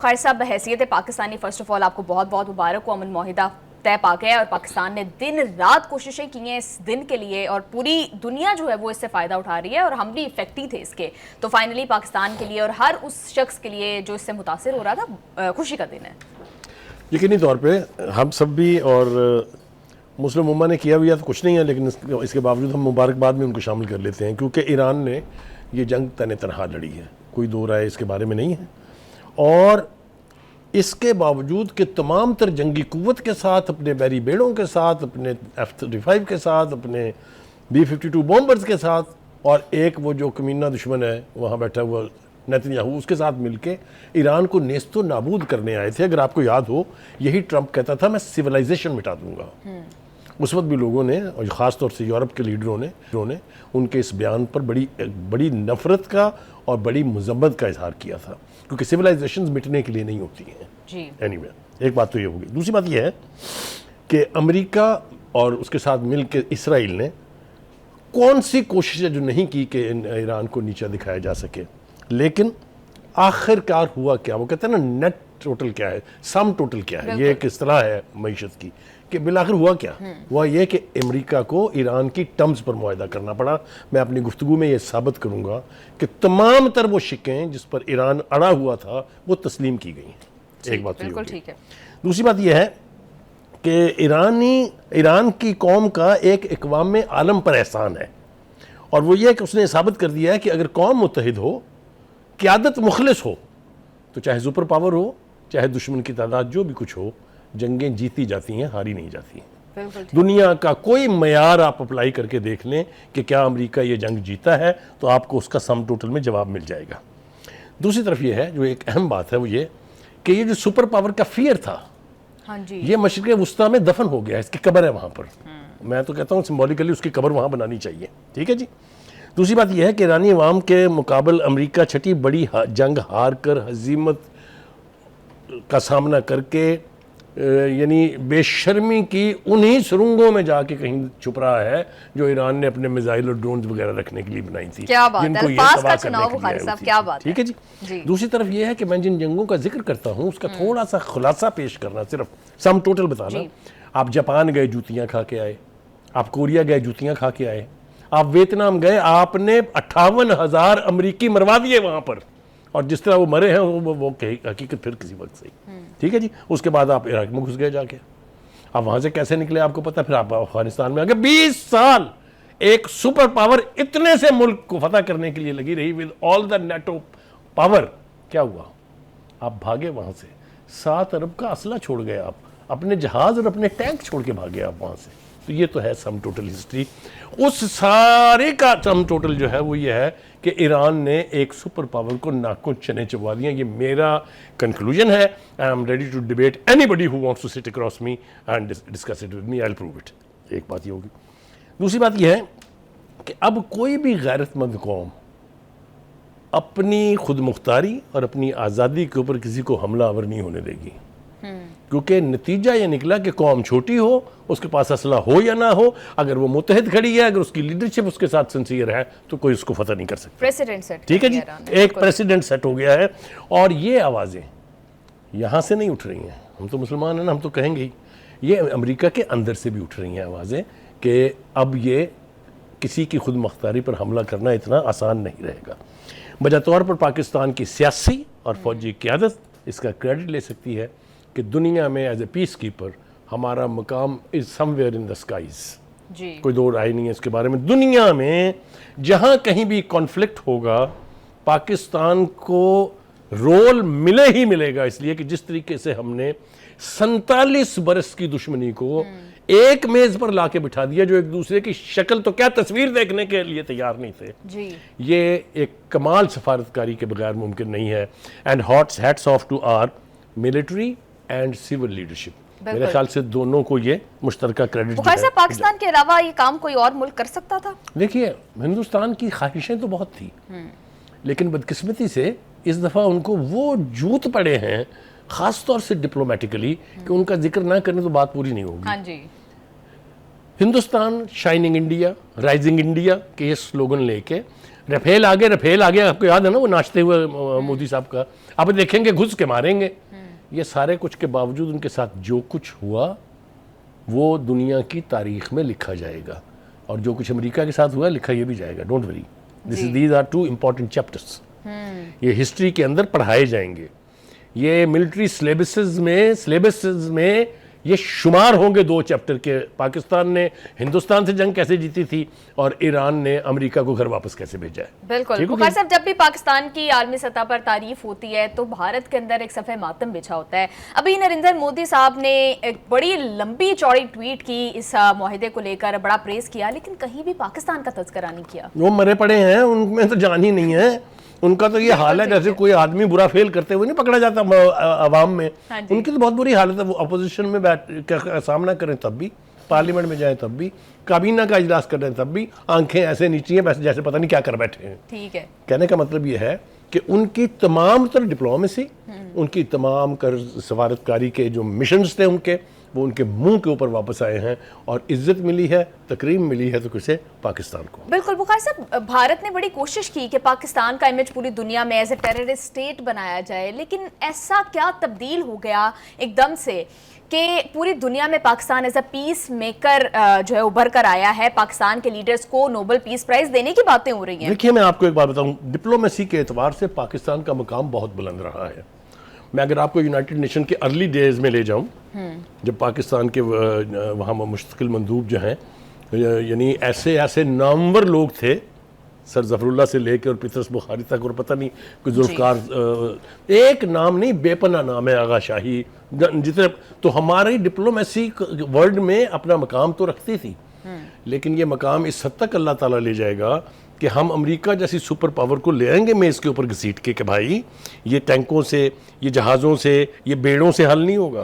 खैर साहब, बहैसियत Pakistani first of all आपको बहुत बहुत मुबारक हो। अमन माहिदा तय पा गया और पाकिस्तान ने दिन रात कोशिशें की हैं इस दिन के लिए और पूरी दुनिया जो है वो इससे फ़ायदा उठा रही है और हम भी इफेक्टिव थे इसके। तो फाइनली पाकिस्तान के लिए और हर उस शख्स के लिए जो इससे मुतासिर हो रहा था, खुशी का दिन है। यकीनी तौर पे हम सब भी और मुस्लिम उम्मा ने किया भी तो कुछ नहीं है, लेकिन इसके बावजूद हम मुबारकबाद में उनको शामिल कर लेते हैं, क्योंकि ईरान ने ये जंग तने तनहा लड़ी है, कोई दो राय इसके बारे में नहीं है। और इसके बावजूद कि तमाम तर जंगी कुव्वत के साथ, अपने बैरी बेड़ों के साथ, अपने F-35 के साथ, अपने B-52 बॉम्बर्स के साथ, और एक वो जो कमीना दुश्मन है वहाँ बैठा हुआ नेतन्याहू, उसके साथ मिलके ईरान को नेस्तो नाबूद करने आए थे। अगर आपको याद हो, यही ट्रंप कहता था मैं सिविलाइजेशन मिटा दूंगा। उस वक्त भी लोगों ने, और ख़ास तौर से यूरोप के लीडरों ने उनके इस बयान पर बड़ी नफ़रत का और बड़ी मज़म्मत का इजहार किया था, क्योंकि सिविलाइजेशंस मिटने के लिए नहीं होती हैं जी। एनीवे, एक बात तो ये होगी। दूसरी बात ये है कि अमेरिका और उसके साथ मिल के इसराइल ने कौन सी कोशिशें जो नहीं की कि ईरान को नीचा दिखाया जा सके, लेकिन आखिरकार हुआ क्या? वो कहते हैं ना, नेट टोटल क्या है, सम टोटल क्या है, ये एक इस्तिलाह है मईशत की, कि बिलाखिर हुआ क्या? हुआ ये कि अमेरिका को ईरान की टर्म्स पर मुआहदा करना पड़ा। मैं अपनी गुफ्तगू में ये साबित करूंगा कि तमाम तर वो शिकें जिस पर ईरान अड़ा हुआ था वो तस्लीम की गई हैं। एक बात बिल्कुल ठीक है। दूसरी बात यह है कि ईरान की कौम का एक इक़वाम आलम पर एहसान है, और वो ये कि उसने साबित कर दिया है कि अगर कौम मुत्तहिद हो, क़यादत मुखलिस हो, तो चाहे सुपर पावर हो, चाहे दुश्मन की तादाद जो भी कुछ हो, जंगें जीती जाती हैं, हारी नहीं जाती हैं। दुनिया का कोई मयार आप अप्लाई करके देख लें कि क्या अमेरिका ये जंग जीता है, तो आपको उसका सम टोटल में जवाब मिल जाएगा। दूसरी तरफ ये है, जो एक अहम बात है, वो ये कि ये जो सुपर पावर का फियर था, हाँ जी, ये मशरिक़ वुस्ता में दफन हो गया। इसकी कब्र है वहाँ पर। मैं तो कहता हूँ सिम्बॉलिकली उसकी कब्र वहाँ बनानी चाहिए। ठीक है जी। दूसरी बात यह है कि ईरानी अवाम के मुकाबल अमेरिका छठी बड़ी जंग हार कर, हजीमत का सामना करके, यानी बेशर्मी की उन्हीं सुरंगों में जाके कहीं छुप रहा है जो ईरान ने अपने मिसाइल और ड्रोन वगैरह रखने के लिए बनाई थी। क्या बात है, अल्फाज का चुनाव बुखारी साहब, क्या बात है। ठीक है जी। दूसरी तरफ यह है कि मैं जिन जंगों का जिक्र करता हूँ उसका थोड़ा सा खुलासा पेश करना, सिर्फ सम टोटल बताना। आप जापान गए, जूतियाँ खा के आए। आप कोरिया गए, जूतियाँ खा के आए। आप वियतनाम गए, आपने 58,000 अमरीकी मरवा दिए वहाँ पर, और जिस तरह वो मरे हैं वो हकीकत फिर किसी वक्त से। ठीक है जी। उसके बाद आप इराक में घुस गए जाके, आप वहाँ से कैसे निकले आपको पता। फिर आप अफगानिस्तान में आ गए। 20 साल एक सुपर पावर इतने से मुल्क को फतह करने के लिए लगी रही, with all the NATO power. क्या हुआ? आप भागे वहाँ से। 7 अरब का असला छोड़ गए आप, अपने जहाज और अपने टैंक छोड़ के भागे आप वहाँ से। तो ये तो है सम टोटल हिस्ट्री। उस सारे का सम टोटल जो है वो ये है कि ईरान ने एक सुपर पावर को नाकों चने चबा दिया। ये मेरा कंक्लूजन है। I am ready to debate anybody who wants to sit across me and discuss it with me, I will prove it. एक बात ये होगी। दूसरी बात ये है कि अब कोई भी गैरतमंद कौम अपनी खुद मुख्तारी और अपनी आज़ादी के ऊपर किसी को हमला आवर नहीं होने देगी, क्योंकि नतीजा ये निकला कि कौम छोटी हो, उसके पास असला हो या ना हो, अगर वो मुत्तहिद खड़ी है, अगर उसकी लीडरशिप उसके साथ सिंसियर है, तो कोई उसको फतह नहीं कर सकता। प्रेसिडेंट सेट, ठीक है जी, एक प्रेसिडेंट सेट हो गया है। और ये आवाज़ें यहाँ से नहीं उठ रही हैं, हम तो मुसलमान हैं ना, हम तो कहेंगे ही। ये अमेरिका के अंदर से भी उठ रही हैं आवाज़ें कि अब ये किसी की खुद मुख्तारी पर हमला करना इतना आसान नहीं रहेगा। बजा तौर पर पाकिस्तान की सियासी और फौजी क़यादत इसका क्रेडिट ले सकती है कि दुनिया में एज ए पीस कीपर हमारा मकाम is somewhere in the skies. कोई दो राय नहीं है इसके बारे में। दुनिया में जहां कहीं भी कॉन्फ्लिक्ट होगा, पाकिस्तान को रोल मिले ही मिलेगा, इसलिए कि जिस तरीके से हमने 47 बरस की दुश्मनी को एक मेज पर लाके बिठा दिया, जो एक दूसरे की शक्ल तो क्या तस्वीर देखने के लिए तैयार नहीं थे जी। ये एक कमाल सफारतकारी के बगैर मुमकिन नहीं है। And hats off to our military and civil leadership. मेरे ख्याल से दोनों को ये मुश्तरका क्रेडिट है। पाकिस्तान के अलावा ये काम कोई और मुल्क कर सकता था? देखिए, हिंदुस्तान की ख्वाहिशें तो बहुत थी, लेकिन बदकिस्मती से इस दफ़ा उनको वो जूत पड़े हैं, ख़ास तौर से डिप्लोमेटिकली, कि उनका जिक्र ना करने तो बात पूरी नहीं होगी। हाँ जी। Hindustan shining India, rising India के ये स्लोगन लेके रफेल आ गया, आपको याद है ना वो नाचते हुए मोदी साहब का, अब देखेंगे घुस के मारेंगे। ये सारे कुछ के बावजूद उनके साथ जो कुछ हुआ वो दुनिया की तारीख में लिखा जाएगा, और जो कुछ अमेरिका के साथ हुआ लिखा ये भी जाएगा। Don't worry, these are 2 important chapters. ये हिस्ट्री के अंदर पढ़ाए जाएंगे, ये मिलिट्री सिलेबसेस में ये शुमार होंगे 2 चैप्टर के। पाकिस्तान ने हिंदुस्तान से जंग कैसे जीती थी और ईरान ने अमेरिका को घर वापस कैसे भेजा है। बिल्कुल बुखारी साहब, जब भी पाकिस्तान की आलमी सतह पर तारीफ होती है तो भारत के अंदर एक सफ़े मातम बिछा होता है। अभी नरेंद्र मोदी साहब ने एक बड़ी लंबी चौड़ी ट्वीट की इस मुआहिदे को लेकर, बड़ा प्रेस किया, लेकिन कहीं भी पाकिस्तान का तज़किरा नहीं किया। वो मरे पड़े हैं, उनमें तो जान ही नहीं है। उनका तो ये हाल है जैसे कोई आदमी बुरा फेल करते हुए नहीं पकड़ा जाता अवाम में। उनकी तो बहुत बुरी हालत है। वो अपोजिशन में बैठ सामना करें तब भी, पार्लियामेंट में जाएं तब भी, काबीना का इजलास कर रहे हैं तब भी आंखें ऐसे नीची हैं वैसे जैसे पता नहीं क्या कर बैठे हैं। ठीक है, कहने का मतलब ये है कि उनकी तमाम तरह डिप्लोमेसी, उनकी तमाम कर सफारतकारी के जो मिशंस थे उनके, वो उनके मुंह के ऊपर वापस आए हैं और इज्जत मिली है, तकरीम मिली है तो किसे? पाकिस्तान को। बिल्कुल बुखारी साहब, भारत ने बड़ी कोशिश की कि पाकिस्तान का इमेज पूरी दुनिया में एज ए टेररिस्ट स्टेट बनाया जाए, लेकिन ऐसा क्या तब्दील हो गया एकदम से कि पूरी दुनिया में Pakistan as a peace maker जो है उभर कर आया है। पाकिस्तान के लीडर्स को नोबेल पीस प्राइज देने की बातें हो रही हैं। देखिए, मैं आपको एक बात बताऊं, डिप्लोमेसी के एतबार से पाकिस्तान का मुकाम बहुत बुलंद रहा है। मैं अगर आपको यूनाइटेड नेशन के अर्ली डेज में ले जाऊं, जब पाकिस्तान के वहाँ मुस्तकिल मंदूब जो हैं, यानी ऐसे नामवर लोग थे, सर जफरुल्लाह से लेकर और पितरस बुखारी तक, और पता नहीं कोई जुल्फकार, एक नाम नहीं बेपना नाम है, आगा शाही, जितने, तो हमारी डिप्लोमेसी वर्ल्ड में अपना मकाम तो रखती थी, लेकिन ये मकाम इस हद तक अल्लाह ताला ले जाएगा कि हम अमेरिका जैसी सुपर पावर को ले आएंगे मेज के ऊपर घसीट के, कि भाई ये टैंकों से, ये जहाज़ों से, ये बेड़ों से हल नहीं होगा।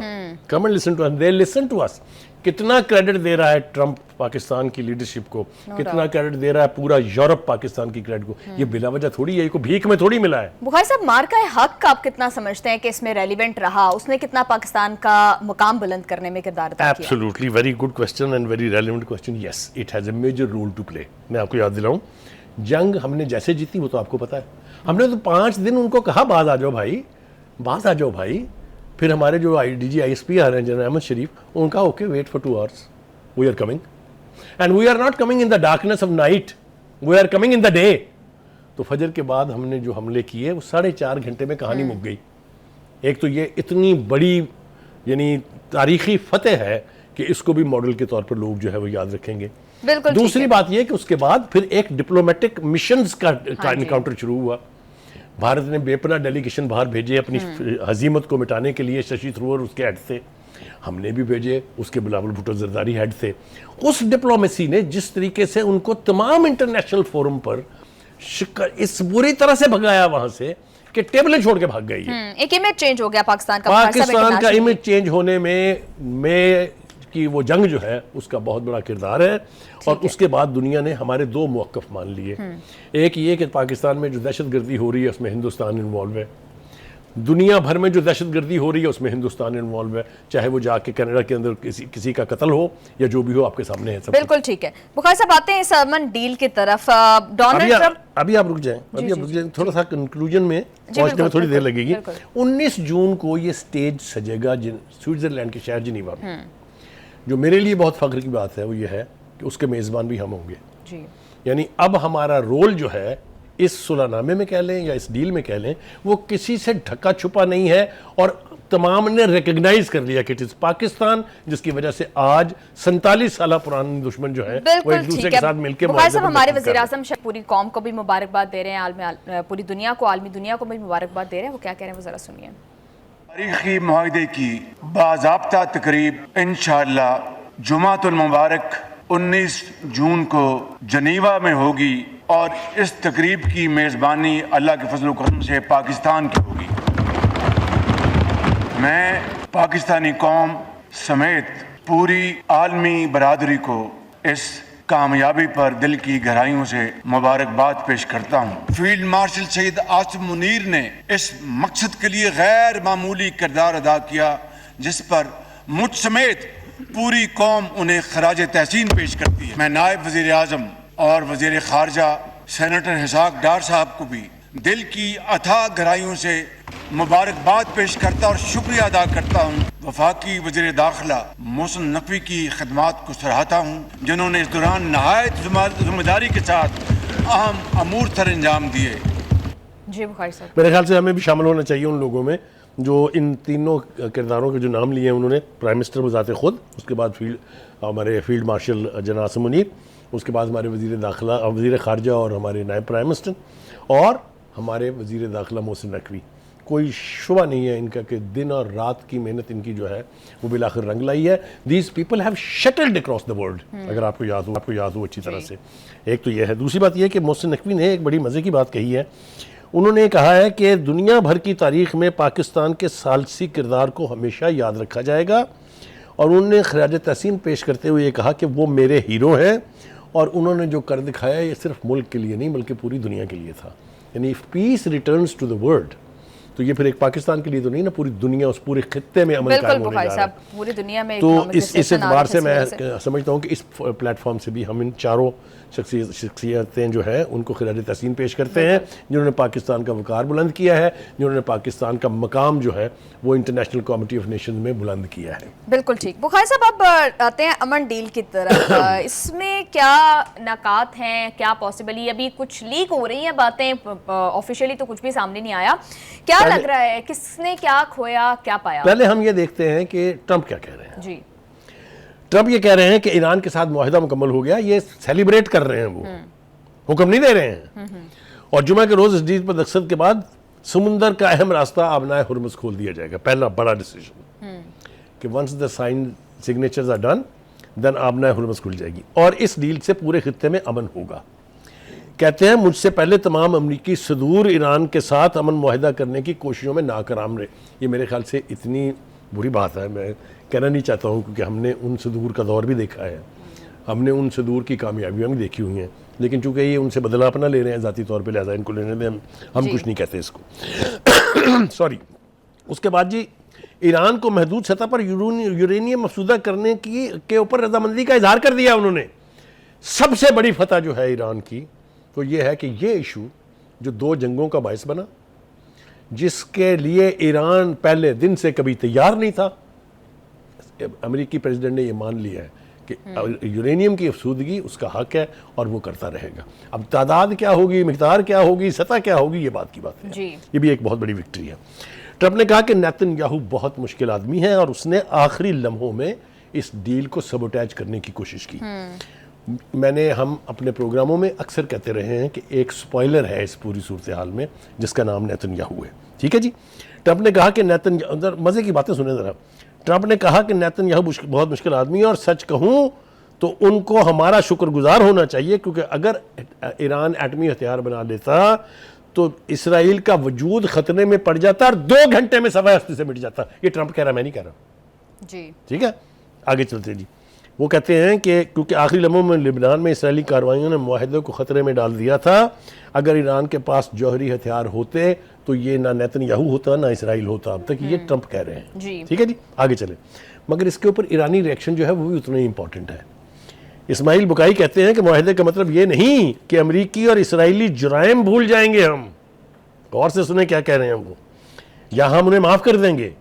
Come and listen to us, they listen to us. कितना क्रेडिट दे रहा है ट्रंप पाकिस्तान की लीडरशिप को, कितना क्रेडिट दे रहा है पूरा यूरोप पाकिस्तान की क्रेडिट को। ये बिला वजह थोड़ी है, को भीख में थोड़ी मिला है। बुखारी साहब, मार्का हक आप कितना समझते हैं कि इसमें रेलिवेंट रहा, उसने कितना पाकिस्तान का मुकाम बुलंद करने में किरदार अदा किया? Absolutely, very good question and very relevant question. Yes, it has a major role to play. मैं आपको याद दिलाऊं, जंग हमने जैसे जीती वो तो आपको पता है। हमने तो 5 दिन उनको कहा बाज आ जाओ भाई, बाज आ जाओ भाई। फिर हमारे जो DG ISP आ रहे हैं जनरल अहमद शरीफ, उनका okay wait for 2 hours, we are coming and we are not coming in the darkness of night, we are coming in the day. तो फजर के बाद हमने जो हमले किए वो 4.5 घंटे में कहानी मुक गई। एक तो ये इतनी बड़ी यानी तारीखी फतेह है कि इसको भी मॉडल के तौर पर लोग जो है वो याद रखेंगे। दूसरी बात यह कि उसके बाद फिर एक डिप्लोमेटिक मिशंस का इनकाउंटर शुरू हुआ। भारत ने बेपना डेलीगेशन बाहर भेजे अपनी हजीमत को मिटाने के लिए। शशि थरूर उसके हेड थे, हमने भी भेजे, उसके बिलावल भुट्टो जरदारी हेड थे। उस डिप्लोमेसी ने जिस तरीके से उनको तमाम इंटरनेशनल फोरम पर इस बुरी तरह से भगाया वहां से कि टेबलें छोड़ के भाग गई। एक इमेज चेंज हो गया पाकिस्तान का इमेज चेंज होने में कि वो जंग जो है उसका बहुत बड़ा किरदार है। और उसके बाद दुनिया ने हमारे 2 मौक़िफ़ मान लिए। एक ये कि पाकिस्तान में जो दहशतगर्दी हो रही है उसमें हिंदुस्तान इन्वॉल्व है, दुनिया भर में जो दहशतगर्दी हो रही है उसमें हिंदुस्तान इन्वॉल्व है, चाहे वो जाके कनाडा के अंदर किसी का कत्ल हो या जो भी हो, आपके सामने है सब। बिल्कुल ठीक है। बुखारी साहब, आते हैं इस अमन डील की तरफ। डोनाल्ड ट्रंप, अभी आप रुक जाएं, थोड़ा सा कंक्लूजन में पहुंचने में थोड़ी देर लगेगी। 19 जून को ये स्टेज सजेगा स्विट्जरलैंड के शहर जिनीवा में। जो मेरे लिए बहुत फख्र की बात है वो ये है कि उसके मेज़बान भी हम होंगे जी। यानी अब हमारा रोल जो है इस सुलहनामे में कह लें या इस डील में कह लें, वो किसी से ढका छुपा नहीं है और तमाम ने रिकग्नाइज कर लिया कि इट इज पाकिस्तान, जिसकी वजह से आज 47 साल पुराने दुश्मन जो है वो एक दूसरे के साथ मिलकर। हमारे वज़ीर आज़म पूरी कौम को भी मुबारकबाद दे रहे हैं, पूरी दुनिया को, आलमी दुनिया को भी मुबारकबाद दे रहे हैं। वो क्या कह रहे हैं वो जरा सुनिए। तारीखी मुआहदे की बाज़ाब्ता तकरीब इंशाअल्लाह जुमातुल मुबारक 19 जून को जनीवा में होगी और इस तकरीब की मेज़बानी अल्लाह के फजल करम से पाकिस्तान की होगी। मैं पाकिस्तानी कौम समेत पूरी आलमी बरादरी को इस कामयाबी पर दिल की गहराइयों से मुबारकबाद पेश करता हूँ। फील्ड मार्शल सईद आसिफ मुनीर ने इस मकसद के लिए गैर मामूली किरदार अदा किया, जिस पर मुझ समेत पूरी कौम उन्हें खराज तहसीन पेश करती है। मैं नायब वज़ीर आज़म और वज़ीर ख़ारजा सेनेटर हिसाक डार साहब को भी दिल की अथाह गहराइयों से मुबारकबाद पेश करता और शुक्रिया अदा करता हूँ। वफाकी वज़ीर दाखिला मोहसिन नकवी की खदमात को सराहता हूँ, जिन्होंने इस दौरान नहायत जिम्मेदारी के साथ अहम अमूर सर अंजाम दिए। जी बुखारी साहब, मेरे ख्याल से हमें भी शामिल होना चाहिए उन लोगों में जो इन तीनों किरदारों के जो नाम लिए हैं उन्होंने। प्राइम मिनिस्टर बजाते खुद, उसके बाद हमारे फील्ड मार्शल जना आसिम मुनीर, उसके बाद हमारे वज़ीर दाखिला वज़ीर ख़ारजा और हमारे नायब प्राइम मिनिस्टर, और हमारे वज़ीर दाखिला मोहसिन नकवी। कोई शुबा नहीं है इनका कि दिन और रात की मेहनत इनकी जो है वो बिलाखिर रंग लाई है। These people have shuttled across the world, अगर आपको याद हो अच्छी तरह से। एक तो यह है, दूसरी बात यह है कि मोहसिन नकवी ने एक बड़ी मज़े की बात कही है। उन्होंने कहा है कि दुनिया भर की तारीख़ में पाकिस्तान के सालसी किरदार को हमेशा याद रखा जाएगा, और उन्होंने खराज तहसीन पेश करते हुए ये कहा कि वो मेरे हीरो हैं, और उन्होंने जो कर दिखाया ये सिर्फ मुल्क के लिए नहीं बल्कि पूरी दुनिया के लिए था। यानी if peace returns to the world, तो ये फिर एक पाकिस्तान के लिए तो नहीं ना, पूरी दुनिया, उस पूरे खित्ते में अमन कायम होने जा रहा है। पूरी दुनिया में तो इस एतबार से मैं समझता हूँ कि इस प्लेटफॉर्म से भी हम इन चारों शख्सियतें जो है उनको खिराज तहसीन पेश करते हैं, जिन्होंने पाकिस्तान का वकार बुलंद किया है, जिन्होंने पाकिस्तान का मकाम जो है वो इंटरनेशनल कमेटी ऑफ नेशंस में बुलंद किया है। बिल्कुल ठीक। बुखारी साहब, अब आते हैं अमन डील की तरफ। इसमें क्या नाकात हैं, क्या पॉसिबली अभी कुछ लीक हो रही हैं बातें, ऑफिशियली तो कुछ भी सामने नहीं आया, क्या लग रहा है, किसने क्या खोया, क्या पाया? पहले हम ये देखते हैं कि ट्रंप क्या कह रहे हैं। जी, ट्रंप ये कह रहे हैं कि ईरान के साथ मुआहिदा मुकम्मल हो गया, ये सेलिब्रेट कर रहे हैं, वो हुक्म नहीं दे रहे हैं। और जुमा के रोज इस डील पर दस्तखत के बाद समुंदर का अहम रास्ता आबनाए हुर्मुज़ खोल दिया जाएगा। पहला बड़ा डिसीजन कि once the signatures are done then आबनाए हुर्मुज़ खुल जाएगी, और इस डील से पूरे खित्ते में अमन होगा। कहते हैं मुझसे पहले तमाम अमरीकी सदूर ईरान के साथ अमन मुआहिदा करने की कोशिशों में नाकाम रहे। ये मेरे ख्याल से इतनी बुरी बात है, मैं कहना नहीं चाहता हूँ, क्योंकि हमने उन सदूर का दौर भी देखा है, हमने उन सदूर की कामयाबियाँ भी देखी हुई हैं, लेकिन चूंकि ये उनसे बदला अपना ले रहे हैं ज़ाती तौर पे, लिहाजा इनको लेने दें, हम कुछ नहीं कहते इसको। सॉरी। उसके बाद जी, ईरान को महदूद सतह पर यूरेनियम मफसूदा करने के ऊपर रजामंदी का इजहार कर दिया उन्होंने। सबसे बड़ी फतह जो है ईरान की तो ये है कि ये इशू जो 2 जंगों का बायस बना, जिसके लिए ईरान पहले दिन से कभी तैयार नहीं था, अमेरिकी प्रेसिडेंट ने ये मान लिया है कि यूरेनियम की अफसूदगी उसका हक है और वो करता रहेगा। अब तादाद क्या होगी, मिकदार क्या होगी, सतह क्या होगी, ये बात की बात है। ये भी एक बहुत बड़ी विक्ट्री है। ट्रंप ने कहा कि नेतन्याहू बहुत मुश्किल आदमी है और उसने आखिरी लम्हों में इस डील को सबोटैज करने की कोशिश की। हम अपने प्रोग्रामों में अक्सर कहते रहे हैं कि एक स्पॉइलर है इस पूरी सूरत हाल में, जिसका नाम नेतन्याहू है। ठीक है जी। ट्रंप ने कहा कि नेतन्याहू, मज़े की बातें सुने ज़रा। ट्रंप ने कहा कि नेतन्याहू बहुत मुश्किल आदमी है, और सच कहूँ तो उनको हमारा शुक्रगुजार होना चाहिए, क्योंकि अगर ईरान एटमी हथियार बना लेता तो इसराइल का वजूद खतरे में पड़ जाता और 2 घंटे में सवा हस्ती से मिट जाता। ये ट्रंप कह रहा, मैं नहीं कह रहा जी। ठीक है, आगे चलते जी। वो कहते हैं कि क्योंकि आखिरी लम्हों में लिबनान में इसराइली कार्रवाइयों ने मुआहिदे को खतरे में डाल दिया था। अगर ईरान के पास जौहरी हथियार होते तो ये ना नेतन्याहू होता ना इसराइल होता अब तक। ये ट्रंप कह रहे हैं। ठीक है जी, आगे चले। मगर इसके ऊपर ईरानी रिएक्शन जो है वो भी उतना ही इंपॉर्टेंट है। इस्माइल बुकाई कहते हैं कि मुआहिदे का मतलब ये नहीं कि अमरीकी और इसराइली जुराइम भूल जाएंगे हम। गौर से सुने क्या कह रहे हैं वो, या हम उन्हें माफ़ कर देंगे।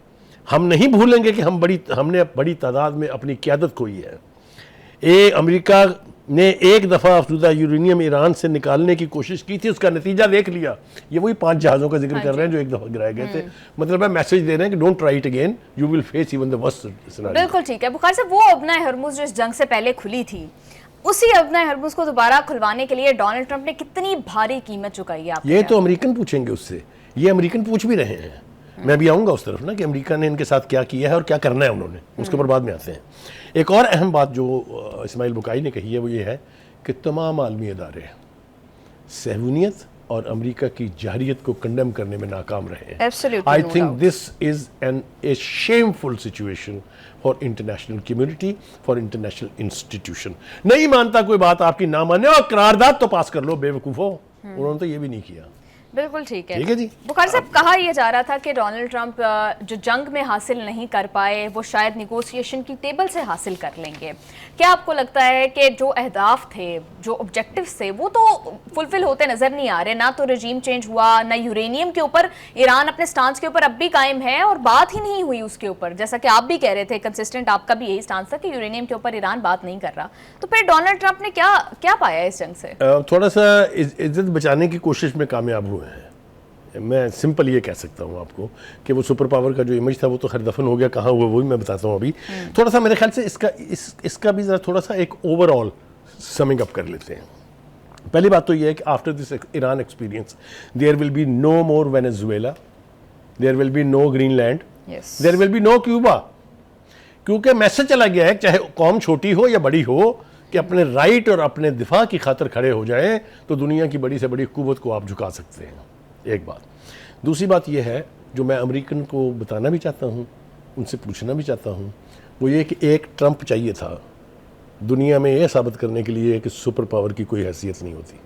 हम नहीं भूलेंगे कि हमने बड़ी तादाद में अपनी क़यादत खोई है। अमेरिका ने एक दफ़ा अफसूदा यूरेनियम ईरान से निकालने की कोशिश की थी, उसका नतीजा देख लिया। ये वही 5 जहाज़ों का जिक्र कर रहे हैं जो एक दफ़ा गिराए गए थे। मतलब है मैसेज दे रहे हैं कि don't try it again, you will face even the worst scenario. बिल्कुल ठीक है। बुखारी साहब, वो अबना हरमुज़ जो इस जंग से पहले खुली थी, उसी अबना हरमुज़ को दोबारा खुलवाने के लिए डोनाल्ड ट्रंप ने कितनी भारी कीमत चुकाई है? ये तो अमेरिकन पूछेंगे उससे, ये अमेरिकन पूछ भी रहे हैं। मैं भी आऊँगा उस तरफ ना, कि अमेरिका ने इनके साथ क्या किया है और क्या करना है उन्होंने, उसके ऊपर बाद में आते हैं। एक और अहम बात जो इस्माइल बुकाई ने कही है वो ये है कि तमाम आलमी अदारे सहूनियत और अमेरिका की जारियत को कंडेम करने में नाकाम रहे हैं। I think this is a shameful situation for international community, for international institution. नहीं मानता कोई बात आपकी, ना माने और करारदाद तो पास कर लो बेवकूफ़ो। उन्होंने तो ये भी नहीं किया। बिल्कुल ठीक ठीक है जी। बुखारी साहब, कहा यह जा रहा था कि डोनाल्ड ट्रंप जो जंग में हासिल नहीं कर पाए वो शायद निगोशिएशन की टेबल से हासिल कर लेंगे। क्या आपको लगता है कि जो अहदाफ थे, जो ऑब्जेक्टिव्स थे, वो तो फुलफिल होते नजर नहीं आ रहे? ना तो रजीम चेंज हुआ, ना यूरेनियम के ऊपर ईरान अपने स्टांस के ऊपर अब भी कायम है और बात ही नहीं हुई उसके ऊपर, जैसा कि आप भी कह रहे थे, कंसिस्टेंट आपका भी यही स्टांस था कि यूरेनियम के ऊपर ईरान बात नहीं कर रहा। तो फिर डोनाल्ड ट्रंप ने क्या क्या पाया इस जंग से? थोड़ा सा इज्जत बचाने की कोशिश में कामयाब हुए हैं। मैं सिंपल ये कह सकता हूँ आपको कि वो सुपर पावर का जो इमेज था वो तो खैर दफन हो गया, कहाँ हुआ वो भी मैं बताता हूँ अभी। थोड़ा सा मेरे ख्याल से इसका भी ज़रा थोड़ा सा एक ओवरऑल समिंग अप कर लेते हैं। पहली बात तो ये है कि after this Iran experience there will be no more Venezuela, there will be no Greenland, there will be no Cuba, क्योंकि मैसेज चला गया है, चाहे कौम छोटी हो या बड़ी हो, कि अपने राइट और अपने दिफा की खातिर खड़े हो जाएं तो दुनिया की बड़ी से बड़ी कुव्वत को आप झुका सकते हैं। एक बात। दूसरी बात यह है जो मैं अमेरिकन को बताना भी चाहता हूँ, उनसे पूछना भी चाहता हूँ, वो ये कि एक ट्रंप चाहिए था दुनिया में यह साबित करने के लिए कि सुपर पावर की कोई हैसियत नहीं होती।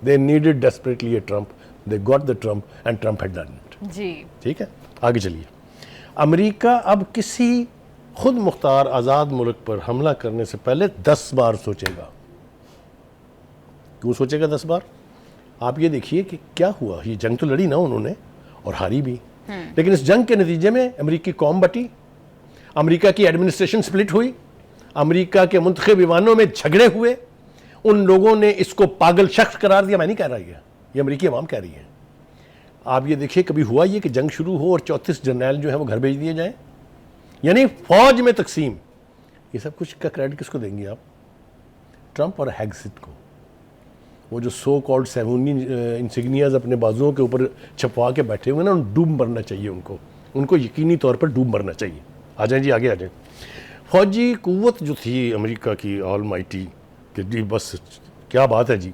They needed desperately a Trump, they got the Trump and Trump had done it. जी ठीक है, आगे चलिए। अमेरिका अब किसी खुद मुख्तार आज़ाद मुल्क पर हमला करने से पहले 10 बार सोचेगा। क्यों सोचेगा 10 बार? आप ये देखिए कि क्या हुआ। ये जंग तो लड़ी ना उन्होंने और हारी भी, लेकिन इस जंग के नतीजे में अमेरिकी कौम बटी, अमेरिका की एडमिनिस्ट्रेशन स्प्लिट हुई, अमेरिका के मुंतखब ईवानों में झगड़े हुए, उन लोगों ने इसको पागल शख्स करार दिया। मैं नहीं कह रहा, ये अमेरिकी अवाम कह रही है। आप ये देखिए कभी हुआ ये कि जंग शुरू हो और 34 जर्नैल जो है वो घर भेज दिए जाएं, यानी फौज में तकसीम। ये सब कुछ का क्रेडिट किसको देंगे आप? ट्रंप और हैग्सिट को। वो जो सो कॉल्ड 7 इंसिग्नियाज अपने बाजुओं के ऊपर छपवा के बैठे हुए ना, डूब मरना चाहिए उनको यकीनी तौर पर डूब मरना चाहिए। आ जाएं जी, आगे आ जाएं। फौजी कुव्वत जो थी अमेरिका की ऑल माइटी, कि जी बस क्या बात है जी,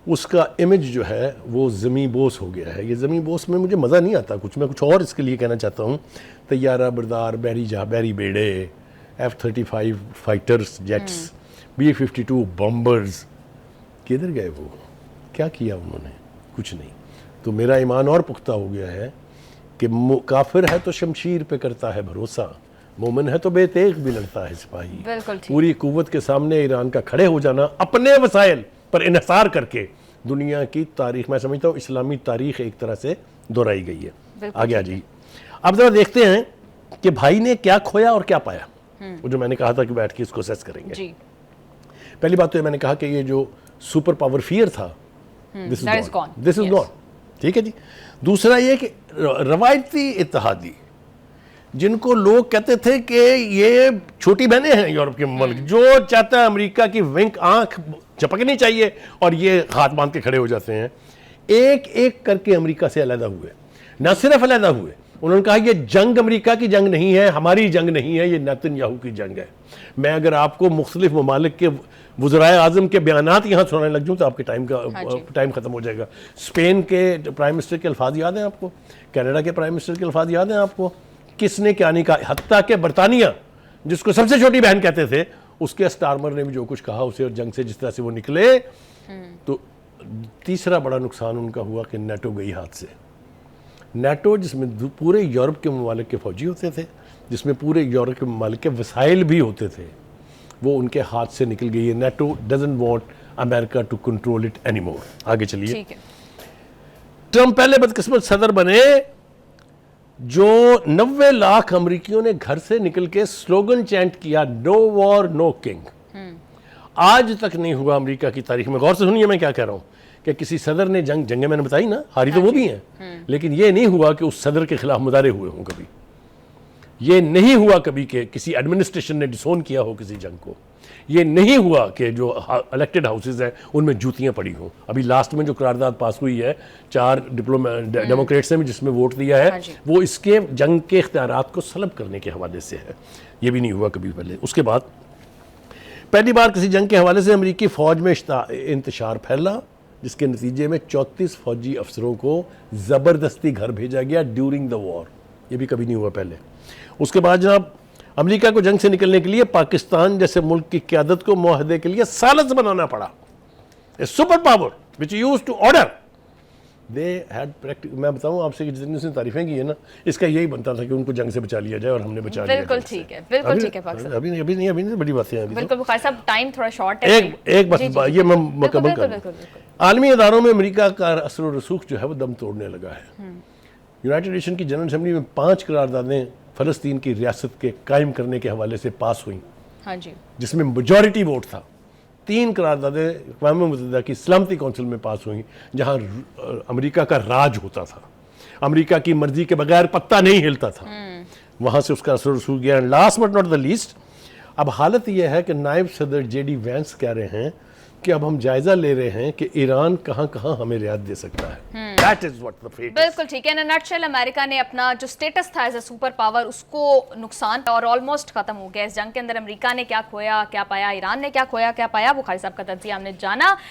उसका इमेज जो है वो ज़मी बोस हो गया है। ये ज़मी बोस में मुझे मज़ा नहीं आता कुछ, मैं कुछ और इसके लिए कहना चाहता हूँ। तैयारा बरदार, बहरी बेड़े, F-35 fighters jets, B-52 bombers, किधर गए वो? क्या किया उन्होंने? कुछ नहीं। तो मेरा ईमान और पुख्ता हो गया है कि काफिर है तो शमशीर पे करता है भरोसा, मोमिन है तो बेतेग भी लड़ता है सिपाही। पूरी कुव्वत के सामने ईरान का खड़े हो जाना, अपने वसाइल पर इन्हिसार करके दुनिया की तारीख, मैं समझता हूँ इस्लामी तारीख एक तरह से दोहराई गई है। आगे आ जाइए। अब जरा देखते हैं कि भाई ने क्या खोया और क्या पाया, वो जो मैंने कहा था कि बैठ के इसको असेस करेंगे जी। पहली बात तो ये मैंने कहा कि ये जो सुपर पावर फियर था, दिस इज नॉट, ठीक है जी। दूसरा ये कि रवायती इत्तेहादी, जिनको लोग कहते थे कि ये छोटी बहनें हैं यूरोप के मुल्क, जो चाहता है अमेरिका की विंक आंख झपकनी चाहिए और ये हाथ बांध के खड़े हो जाते हैं, एक एक करके अमेरिका से अलहदा हुए। ना सिर्फ अलहदा हुए, उन्होंने कहा ये जंग अमेरिका की जंग नहीं है, हमारी जंग नहीं है, ये नेतन्याहू की जंग है। मैं अगर आपको मुख्तलिफ ममालिक के वज़राए आज़म के बयानात यहाँ सुनाने लग जाऊँ तो आपके टाइम ख़त्म हो जाएगा। स्पेन के प्राइम मिनिस्टर के अल्फाज याद हैं आपको? कनाडा के प्राइम मिनिस्टर के अल्फाज याद हैं आपको? किसने क्या नहीं कहा? हत्ता के बरतानिया, जिसको सबसे छोटी बहन कहते थे, उसके स्टारमर ने भी जो कुछ कहा उसे, और जंग से जिस तरह से वो निकले। तो तीसरा बड़ा नुकसान उनका हुआ कि नेटो गई हाथ से। नेटो जिसमें पूरे यूरोप के ममालिक के फौजी होते थे, जिसमें पूरे यूरोप के ममालिक के वसाइल भी होते थे, वो उनके हाथ से निकल गई है। NATO doesn't want America to control it any more. आगे चलिए। ट्रंप पहले बदकिस्मत सदर बने जो 90 लाख अमेरिकियों ने घर से निकल के स्लोगन चैंट किया, नो वॉर नो किंग। आज तक नहीं हुआ अमेरिका की तारीख में। गौर से सुनिए मैं क्या कह रहा हूं कि किसी सदर ने जंगें मैंने बताई ना, हारी तो वो भी हैं, लेकिन ये नहीं हुआ कि उस सदर के खिलाफ मुजाहरे हुए हों कभी। ये नहीं हुआ कभी कि किसी एडमिनिस्ट्रेशन ने डिसोन किया हो किसी जंग को। ये नहीं हुआ कि जो इलेक्टेड हाउसेज हैं उनमें जूतियां पड़ी हों। अभी लास्ट में जो करारदाद पास हुई है 4 डेमोक्रेट्स ने भी जिसमें वोट दिया है, वो इसके जंग के इख्तियारात को सलब करने के हवाले से है। ये भी नहीं हुआ कभी पहले। उसके बाद पहली बार किसी जंग के हवाले से अमेरिकी फ़ौज में इंतशार फैला, जिसके नतीजे में 34 फौजी अफसरों को ज़बरदस्ती घर भेजा गया ड्यूरिंग द वॉर। ये भी कभी नहीं हुआ पहले। उसके बाद जनाब अमेरिका को जंग से निकलने के लिए पाकिस्तान जैसे मुल्क की क़यादत को मुआहदे के लिए सालस बनाना पड़ा। A superpower which used to order they had मैं बताऊं आपसे कि जितनी उसने तारीफें की है ना, इसका यही बनता था कि उनको जंग से बचा लिया जाए, और हमने बचा लिया। बिल्कुल ठीक है, बिल्कुल ठीक है पाकिस्तान। अभी नहीं बड़ी बातें हैं अभी तो। बिल्कुल बुखारी साहब, टाइम थोड़ा शॉर्ट है। एक बस ये मैं मुकम्मल बिल्कुल, कर बिल्कुल, बिल्कुल। आलमी इदारों में अमेरिका का असर और रसूख जो है वो दम तोड़ने लगा है। यूनाइटेड नेशन की जनरल असेंबली में 5 करारदादें फ़लस्तीन की रियासत के कायम करने के हवाले से पास हुई, हाँ जी, जिसमें मेजॉरिटी वोट था। 3 करारदादें अक़वाम मुत्तहिदा की सलामती कौंसिल में पास हुई, जहां अमेरिका का राज होता था, अमेरिका की मर्जी के बगैर पत्ता नहीं हिलता था, वहां से उसका असर रसूख गया। Last but not the least, अब हालत यह है कि नायब सदर जेडी वैंस कह रहे हैं कि अब हम जायजा ले रहे हैं कि ईरान कहां कहां हमें रियायत दे सकता है। That is what the fate is. बिल्कुल ठीक है। इन अ नटशेल, अमेरिका ने अपना जो स्टेटस था एज अ सुपर पावर, उसको नुकसान और ऑलमोस्ट खत्म हो गया। इस जंग के अंदर अमेरिका ने क्या खोया क्या पाया, ईरान ने क्या खोया क्या पाया, बुखारी साहब का तज्जिया हमने जाना।